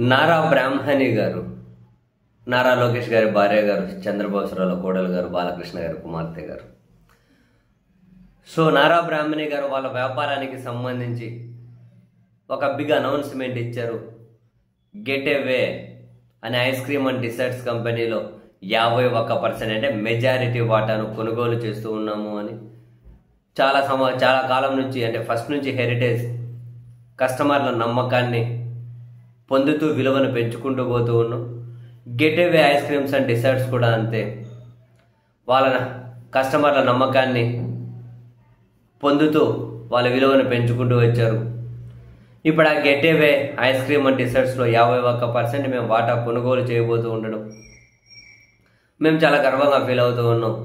నారా బ్రాహ్మణి గారు, నారా లోకేష్ గారి భార్య గారు, చంద్రబాబురావుల కోడలు గారు, బాలకృష్ణ గారు కుమార్తె గారు. సో నారా బ్రాహ్మణి గారు వాళ్ళ వ్యాపారానికి సంబంధించి ఒక బిగ్ అనౌన్స్మెంట్ ఇచ్చారు. గెట్ అవే అనే ఐస్ క్రీమ్ అండ్ డిసర్ట్స్ కంపెనీలో 51% అంటే మెజారిటీ వాటాను కొనుగోలు చేస్తూ ఉన్నాము అని. చాలా కాలం నుంచి, అంటే ఫస్ట్ నుంచి హెరిటేజ్ కస్టమర్ల నమ్మకాన్ని పొందుతూ విలువను పెంచుకుంటూ పోతూ ఉన్నాం. Get away ice creams and deserts కూడా అంతే, వాళ్ళ కస్టమర్ల నమ్మకాన్ని పొందుతూ వాళ్ళ విలువను పెంచుకుంటూ వచ్చారు. ఇప్పుడు ఆ get away ice cream and డిసర్ట్స్లో 51% మేము వాటా కొనుగోలు చేయబోతూ ఉండడం మేము చాలా గర్వంగా ఫీల్ అవుతూ ఉన్నాం.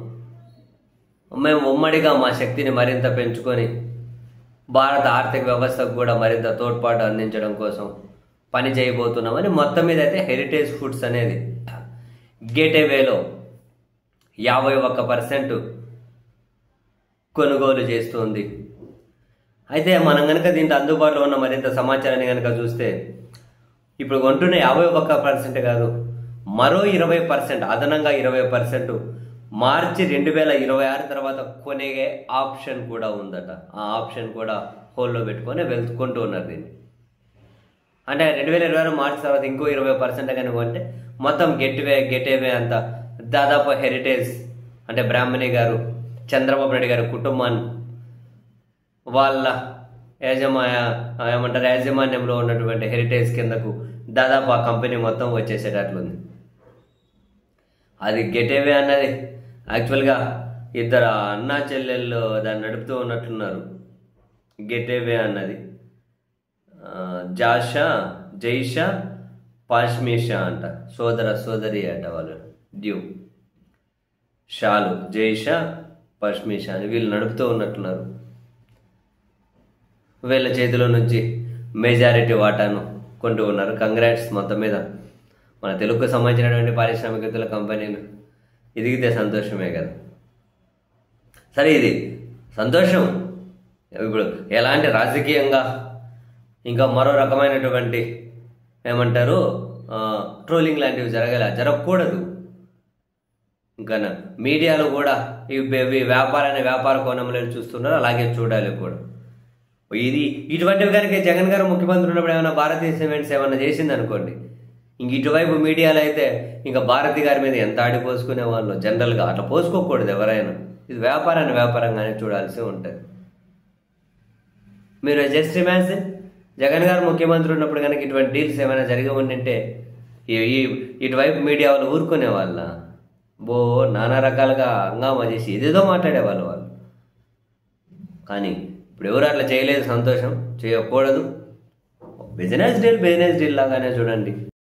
మేము ఉమ్మడిగా మా శక్తిని మరింత పెంచుకొని భారత ఆర్థిక వ్యవస్థకు కూడా మరింత తోడ్పాటు అందించడం కోసం పని చేయబోతున్నామని మొత్తం మీద అయితే హెరిటేజ్ ఫుడ్స్ అనేది గెట్ అవేలో 51% కొనుగోలు చేస్తుంది. అయితే మనం కనుక దీంట్లో అందుబాటులో ఉన్న మరింత సమాచారాన్ని కనుక చూస్తే, ఇప్పుడు కొంటున్న 51% కాదు, మరో 20%, అదనంగా 20% మార్చి 2026 తర్వాత కొనే ఆప్షన్ కూడా ఉందట. ఆ ఆప్షన్ కూడా హోల్లో పెట్టుకొని కొంటూ ఉన్నారు దీన్ని. అంటే 2026 మార్చి తర్వాత ఇంకో 20% కానీ కొంటే మొత్తం గెట్ అవే అంతా దాదాపు హెరిటేజ్ అంటే బ్రాహ్మణి గారు, చంద్రబాబు నాయుడు గారి కుటుంబాన్ని వాళ్ళ యాజమాన్యంలో ఉన్నటువంటి హెరిటేజ్ కిందకు దాదాపు ఆ కంపెనీ మొత్తం వచ్చేసేటట్లుంది. అది గెట్ అవే అన్నది యాక్చువల్గా ఇద్దరు అన్నా చెల్లెళ్ళు దాన్ని నడుపుతూ ఉన్నట్టున్నారు. గెట్ అవే అన్నది జైషా పాష్మిషా అంట, సోదరి అంట వాళ్ళు. డ్యూ షాలు జైషా పష్మిషా అని వీళ్ళు నడుపుతూ ఉన్నట్టున్నారు. వీళ్ళ చేతిలో నుంచి మెజారిటీ వాటాను కొంటూ ఉన్నారు. కంగ్రాట్స్ మొత్తం మీద మన తెలుగుకు సంబంధించినటువంటి పారిశ్రామికవేత్తల కంపెనీలు ఎదిగితే సంతోషమే కదా. సరే, ఇది సంతోషం. ఇప్పుడు ఎలాంటి రాజకీయంగా ఇంకా మరో రకమైనటువంటి ఏమంటారు ట్రోలింగ్ లాంటివి జరగకూడదు. ఇంకా మీడియాలో కూడా ఈ వ్యాపారాన్ని వ్యాపార కోణంలో చూస్తున్నారు, అలాగే చూడాలి కూడా. ఇటువంటివి కనుక జగన్ గారు ముఖ్యమంత్రి ఉన్నప్పుడు ఏమైనా భారతీయ సిమెంట్స్ ఏమైనా చేసింది అనుకోండి, ఇంక ఇటువైపు మీడియాలో అయితే ఇంకా భారతి గారి మీద ఎంత ఆడిపోసుకునే వాళ్ళు. జనరల్గా అట్లా పోసుకోకూడదు ఎవరైనా. ఇది వ్యాపారాన్ని వ్యాపారంగానే చూడాల్సి ఉంటుంది. మీరు జస్ట్ ఇమాజిన్, జగన్ గారు ముఖ్యమంత్రి ఉన్నప్పుడు కనుక ఇటువంటి డీల్స్ ఏమైనా జరిగి ఉండింటే ఇటువైపు మీడియా వాళ్ళు ఊరుకునే వాళ్ళ నానా రకాలుగా హంగామా చేసి ఏదేదో మాట్లాడేవాళ్ళు వాళ్ళు. కానీ ఇప్పుడు ఎవరు అట్లా చేయలేదు, సంతోషం. చేయకూడదు. బిజినెస్ డీల్ లాగానే చూడండి.